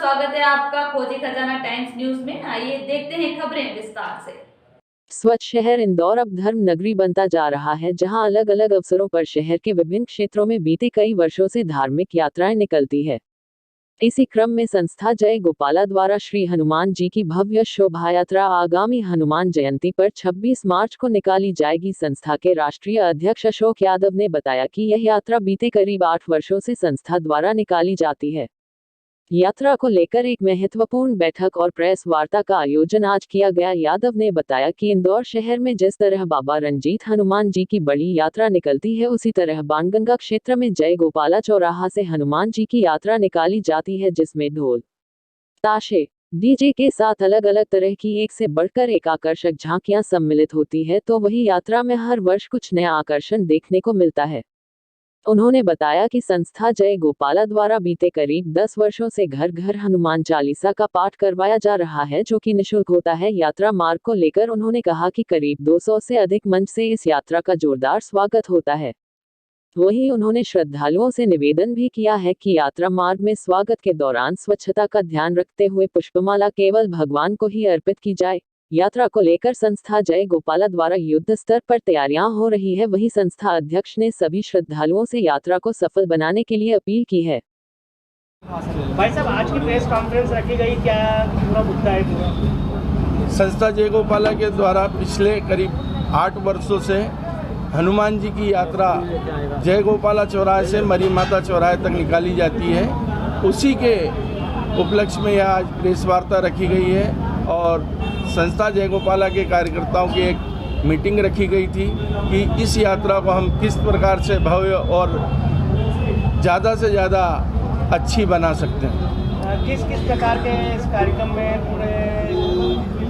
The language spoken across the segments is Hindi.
स्वागत है आपका खोजी खजाना टाइम्स न्यूज में। आइए देखते हैं खबरें विस्तार से। स्वच्छ शहर इंदौर अब धर्म नगरी बनता जा रहा है, जहां अलग अलग अवसरों पर शहर के विभिन्न क्षेत्रों में बीते कई वर्षों से धार्मिक यात्राएं निकलती है। इसी क्रम में संस्था जय गोपाला द्वारा श्री हनुमान जी की भव्य शोभा यात्रा आगामी हनुमान जयंती पर 26 मार्च को निकाली जाएगी। संस्था के राष्ट्रीय अध्यक्ष अशोक यादव ने बताया कि यह यात्रा बीते करीब 8 वर्षों से संस्था द्वारा निकाली जाती है। यात्रा को लेकर एक महत्वपूर्ण बैठक और प्रेस वार्ता का आयोजन आज किया गया। यादव ने बताया कि इंदौर शहर में जिस तरह बाबा रंजीत हनुमान जी की बड़ी यात्रा निकलती है, उसी तरह बाणगंगा क्षेत्र में जय गोपाला चौराहा से हनुमान जी की यात्रा निकाली जाती है, जिसमें ढोल ताशे डीजे के साथ अलग अलग तरह की एक से बढ़कर एक आकर्षक झांकियां सम्मिलित होती है। तो वही यात्रा में हर वर्ष कुछ नया आकर्षण देखने को मिलता है। उन्होंने बताया कि संस्था जय गोपाला द्वारा बीते करीब 10 वर्षों से घर घर हनुमान चालीसा का पाठ करवाया जा रहा है, जो कि निःशुल्क होता है। यात्रा मार्ग को लेकर उन्होंने कहा कि करीब 200 से अधिक मंच से इस यात्रा का जोरदार स्वागत होता है। वहीं उन्होंने श्रद्धालुओं से निवेदन भी किया है कि यात्रा मार्ग में स्वागत के दौरान स्वच्छता का ध्यान रखते हुए पुष्पमाला केवल भगवान को ही अर्पित की जाए। यात्रा को लेकर संस्था जय गोपाला द्वारा युद्ध स्तर पर तैयारियां हो रही है। वहीं संस्था अध्यक्ष ने सभी श्रद्धालुओं से यात्रा को सफल बनाने के लिए अपील की है। भाई साहब, आज की प्रेस कॉन्फ्रेंस रखी गई, क्या पूरा मुद्दा है? पूरा संस्था जय गोपाला के द्वारा पिछले करीब 8 वर्षों से हनुमान जी की यात्रा जय गोपाला चौराहे से मरी माता चौराहे तक निकाली जाती है। उसी के उपलक्ष्य में यह आज प्रेस वार्ता रखी गई है और संस्था जय गोपाला के कार्यकर्ताओं की एक मीटिंग रखी गई थी कि इस यात्रा को हम किस प्रकार से भव्य और ज़्यादा से ज़्यादा अच्छी बना सकते हैं। किस किस प्रकार के इस कार्यक्रम में पूरे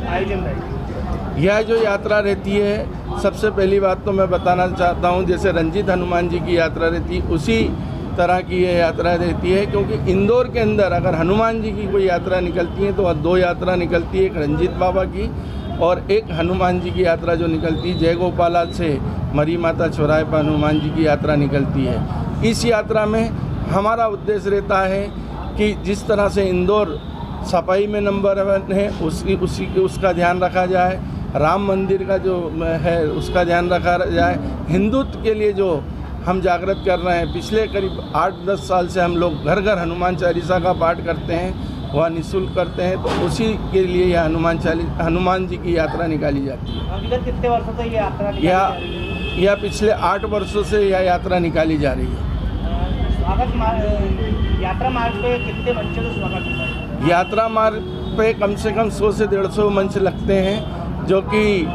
आयोजन रहेगी? यह जो यात्रा रहती है, सबसे पहली बात तो मैं बताना चाहता हूं, जैसे रंजीत हनुमान जी की यात्रा रहती है उसी तरह की यह यात्रा रहती है। क्योंकि इंदौर के अंदर अगर हनुमान जी की कोई यात्रा निकलती है तो 2 यात्रा निकलती है, एक रंजीत बाबा की और एक हनुमान जी की यात्रा जो निकलती है जय गोपाला से मरी माता चौराहे पर हनुमान जी की यात्रा निकलती है। इस यात्रा में हमारा उद्देश्य रहता है कि जिस तरह से इंदौर सफाई में नंबर 1 है, उसका ध्यान रखा जाए। राम मंदिर का जो है उसका ध्यान रखा जाए। हिंदुत्व के लिए जो हम जागृत कर रहे हैं, पिछले करीब 8-10 साल से हम लोग घर घर हनुमान चालीसा का पाठ करते हैं, वह निःशुल्क करते हैं। तो उसी के लिए यह हनुमान जी की यात्रा निकाली जाती है। विगत कितने वर्षों से ये यात्रा यह पिछले 8 वर्षों से यह यात्रा निकाली जा रही है। यात्रा मार्ग पे कितने मंचों से स्वागत होता है? यात्रा मार्ग पे कम से कम 100 से 150 मंच लगते हैं, जो कि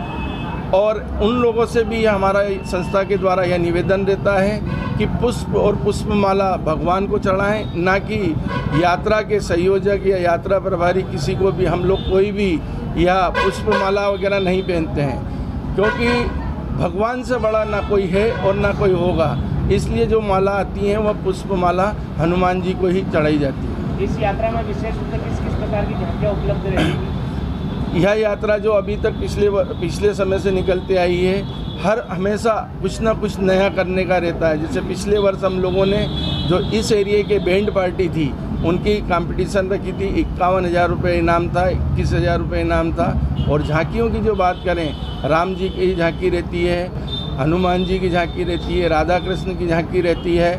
और उन लोगों से भी हमारा संस्था के द्वारा यह निवेदन रहता है कि पुष्प और पुष्पमाला भगवान को चढ़ाएं, ना कि यात्रा के संयोजक या यात्रा प्रभारी किसी को भी हम लोग कोई भी यह पुष्पमाला वगैरह नहीं पहनते हैं। क्योंकि भगवान से बड़ा ना कोई है और ना कोई होगा, इसलिए जो माला आती हैं वह पुष्पमाला हनुमान जी को ही चढ़ाई जाती है। इस यात्रा में विशेष रूप से किस किस प्रकार की झांकियाँ उपलब्ध रहेगी? यह यात्रा जो अभी तक पिछले समय से निकलते आई है, हमेशा कुछ ना कुछ नया करने का रहता है। जैसे पिछले वर्ष हम लोगों ने जो इस एरिया के बैंड पार्टी थी उनकी कंपटीशन रखी थी, 51,000 रुपये इनाम था, 21,000 रुपये इनाम था। और झांकियों की जो बात करें, राम जी की झांकी रहती है, हनुमान जी की झांकी रहती है, राधा कृष्ण की झांकी रहती है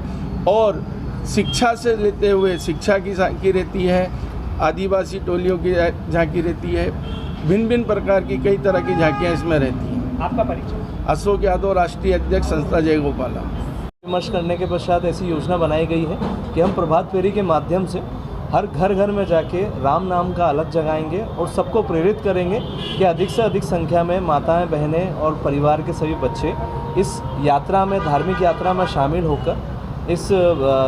और शिक्षा से लेते हुए शिक्षा की झांकी रहती है, आदिवासी टोलियों की झांकी रहती है। भिन्न भिन्न प्रकार की कई तरह की झांकियाँ इसमें रहती हैं। आपका परिचय? अशोक यादव, राष्ट्रीय अध्यक्ष संस्था जय गोपाला। विमर्श करने के पश्चात ऐसी योजना बनाई गई है कि हम प्रभात फेरी के माध्यम से हर घर घर में जाके राम नाम का अलग जगाएंगे और सबको प्रेरित करेंगे कि अधिक से अधिक संख्या में माताएं, बहनें और परिवार के सभी बच्चे इस यात्रा में, धार्मिक यात्रा में शामिल होकर इस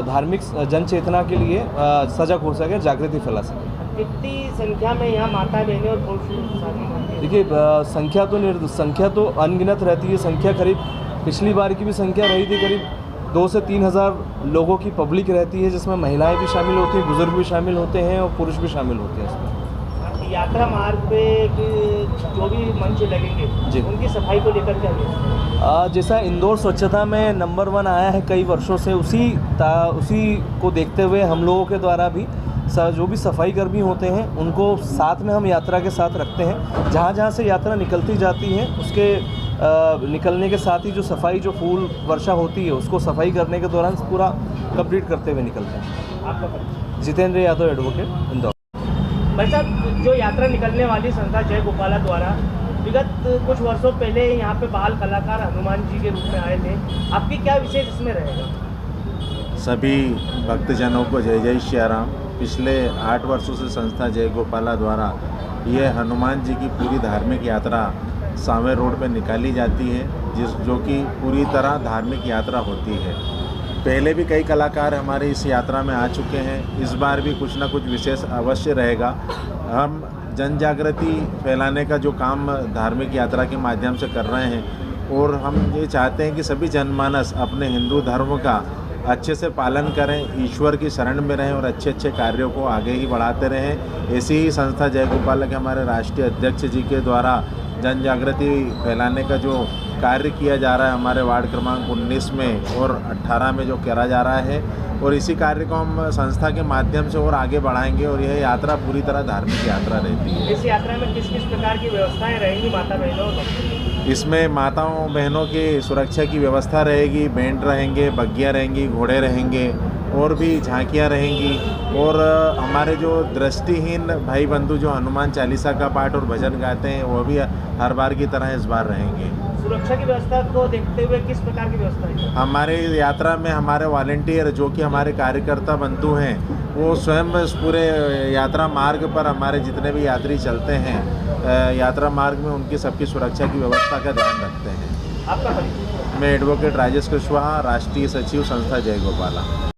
धार्मिक जन चेतना के लिए सजग हो सके, जागृति फैला सके। कितनी संख्या में यहाँ माता, बहनें और पुरुष? देखिए, संख्या तो अनगिनत रहती है। संख्या करीब पिछली बार की भी संख्या रही थी, करीब 2 से 3 हज़ार लोगों की पब्लिक रहती है, जिसमें महिलाएं भी शामिल होती हैं, बुजुर्ग भी शामिल होते हैं और पुरुष भी शामिल होते हैं इसमें। यात्रा मार्ग पे जो भी मंच लगेंगे जी, उनकी सफाई को लेकर क्या है? जैसा इंदौर स्वच्छता में नंबर 1 आया है कई वर्षों से, उसी को देखते हुए हम लोगों के द्वारा भी जो भी सफाई कर्मी होते हैं उनको साथ में हम यात्रा के साथ रखते हैं। जहाँ जहाँ से यात्रा निकलती जाती है उसके निकलने के साथ ही जो सफाई जो फूल वर्षा होती है उसको सफाई करने के दौरान पूरा कंप्लीट करते हुए निकलते हैं। आपका परिचय? जितेंद्र यादव, एडवोकेट, इंदौर। भाई साहब, जो यात्रा निकलने वाली संस्था जय गोपाला द्वारा विगत कुछ वर्षों पहले यहाँ पे बाल कलाकार हनुमान जी के रूप में आए थे, आपकी क्या विशेष इसमें रहेगा? सभी भक्तजनों को जय जय श्री राम। पिछले 8 वर्षों से संस्था जय गोपाला द्वारा ये हनुमान जी की पूरी धार्मिक यात्रा सांवे रोड पर निकाली जाती है, जो कि पूरी तरह धार्मिक यात्रा होती है। पहले भी कई कलाकार हमारे इस यात्रा में आ चुके हैं, इस बार भी कुछ ना कुछ विशेष अवश्य रहेगा। हम जन जागृति फैलाने का जो काम धार्मिक यात्रा के माध्यम से कर रहे हैं और हम ये चाहते हैं कि सभी जनमानस अपने हिंदू धर्म का अच्छे से पालन करें, ईश्वर की शरण में रहें और अच्छे अच्छे कार्यों को आगे ही बढ़ाते रहें। ऐसी ही संस्था जय गोपाला के हमारे राष्ट्रीय अध्यक्ष जी के द्वारा जन जागृति फैलाने का जो कार्य किया जा रहा है हमारे वार्ड क्रमांक 19 में और 18 में जो करा जा रहा है, और इसी कार्य को हम संस्था के माध्यम से और आगे बढ़ाएंगे और यह यात्रा पूरी तरह धार्मिक यात्रा रहती है। इस यात्रा में किस किस प्रकार की व्यवस्थाएं रहेंगी माता बहनों को? इसमें माताओं बहनों की सुरक्षा की व्यवस्था रहेगी, बैंड रहेंगे, बग्गियाँ रहेंगी, घोड़े रहेंगे और भी झांकियाँ रहेंगी। और हमारे जो दृष्टिहीन भाई बंधु जो हनुमान चालीसा का पाठ और भजन गाते हैं वो भी हर बार की तरह इस बार रहेंगे। सुरक्षा की व्यवस्था को देखते हुए किस प्रकार की व्यवस्था है? हमारे यात्रा में हमारे वॉलंटियर जो कि हमारे कार्यकर्ता बंधु हैं वो स्वयं इस पूरे यात्रा मार्ग पर हमारे जितने भी यात्री चलते हैं यात्रा मार्ग में उनकी सबकी सुरक्षा की व्यवस्था का ध्यान रखते हैं। आपका परिचय? मैं एडवोकेट राजेश कुशवाहा, राष्ट्रीय सचिव संस्था जय गोपाला।